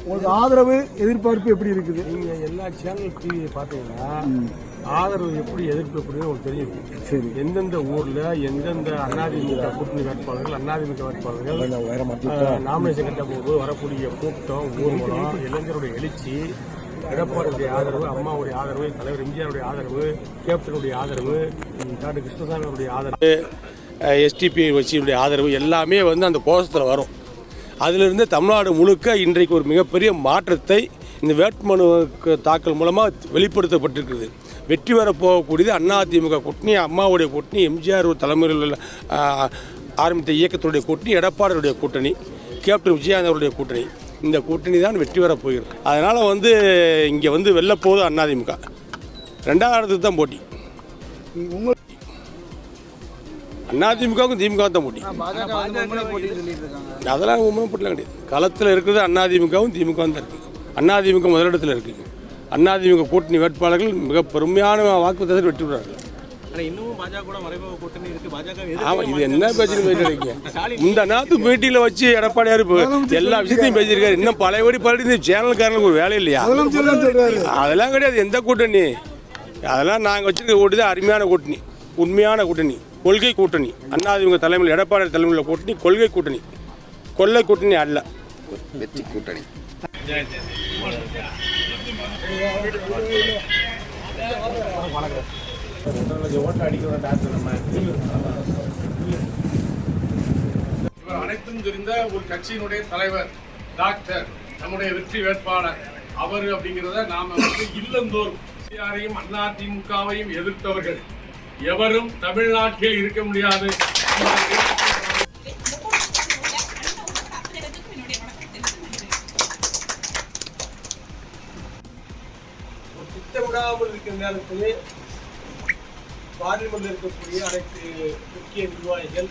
உங்களுக்கு ஆதரவு எதிர்பார்ப்பு எப்படி இருக்குது? நீங்கள் எல்லா சேனல் டிவியை பார்த்தீங்கன்னா ஆதரவு எப்படி எதிர்ப்பு எப்படின்னு உங்களுக்கு தெரியும். சரி, எந்தெந்த ஊரில் எந்தெந்த அதிமுக கூட்டணி வேட்பாளர்கள் அதிமுக வேட்பாளர்கள் நாமினேஷன் கட்ட போது வரக்கூடிய கூட்டம், ஊர்வலம், இளைஞருடைய எழுச்சி, எடப்பாடியுடைய ஆதரவு, அம்மாவுடைய ஆதரவு, தலைவர் எம்ஜிஆருடைய ஆதரவு, கேப்டனுடைய ஆதரவு, டாக்டர் கிருஷ்ணசாமியுடைய ஆதரவு, எஸ்டிபி வச்சியுடைய ஆதரவு எல்லாமே அந்த கோஷத்தில் வரும். அதிலிருந்து தமிழ்நாடு முழுக்க இன்றைக்கு ஒரு மிகப்பெரிய மாற்றத்தை இந்த வேட்புமனு தாக்கல் மூலமாக வெளிப்படுத்தப்பட்டிருக்கிறது. வெற்றி பெற போகக்கூடியது அதிமுக கூட்டணி, அம்மாவுடைய கூட்டணி, எம்ஜிஆர் தலைமையில் ஆரம்பித்த இயக்கத்துடைய கூட்டணி, எடப்பாடியுடைய கூட்டணி, கேப்டன் விஜயகாந்தனுடைய கூட்டணி. இந்த கூட்டணி தான் வெற்றி பெற போகிறது. அதனால் இங்கே வெல்ல போகுது அதிமுக. ரெண்டாவது இடத்துக்கு தான் போட்டி. அதிமுகவுக்கும் திமுக தான் போட்டி. அதெல்லாம் உண்மை போட்டிலாம் கிடையாது. களத்தில் இருக்கிறது அதிமுகவும் திமுகவும் தான் இருக்குது. அதிமுக முதலிடத்தில் இருக்குது. அதிமுக கூட்டணி வேட்பாளர்கள் மிக பெருமையான வாக்குத்தத்தில் வெற்றி பெறார்கள். ஆமாம், இது என்ன பேச்சு பேசிருக்கீங்க? இந்த நேரத்து மீட்டிங்கில் வச்சு எடப்பாடியார் எல்லா விஷயத்தையும் பேசியிருக்காரு. இன்னும் பழையபடி பழைய சேனல்காரங்களுக்கு ஒரு வேலை இல்லையா? அதெல்லாம் கிடையாது. எந்த கூட்டணி? அதெல்லாம் நாங்கள் வச்சிருக்க கூட்டணி அருமையான கூட்டணி, உண்மையான கூட்டணி, கொள்கை கூட்டணி. அதிமுக தலைமையில் எடப்பாடி தலைமையில் கூட்டணி கொள்கை கூட்டணி, கொள்ளை கூட்டணி அல்ல, வெற்றி கூட்டணி. அனைத்தும் தெரிந்த ஒரு கட்சியினுடைய தலைவர் டாக்டர், நம்முடைய வெற்றி வேட்பாளர் அவர் அப்படிங்கிறத நாம இல்லந்தோறும் யாரையும் அதிமுகவையும் எதிர்த்தவர்கள் எவரும் தமிழ்நாட்டில் இருக்க முடியாது. திட்டமிடாமல் இருக்கிற நேரத்தில் பார்லிமெண்ட்டில் இருக்கக்கூடிய அனைத்து முக்கிய நிர்வாகிகள்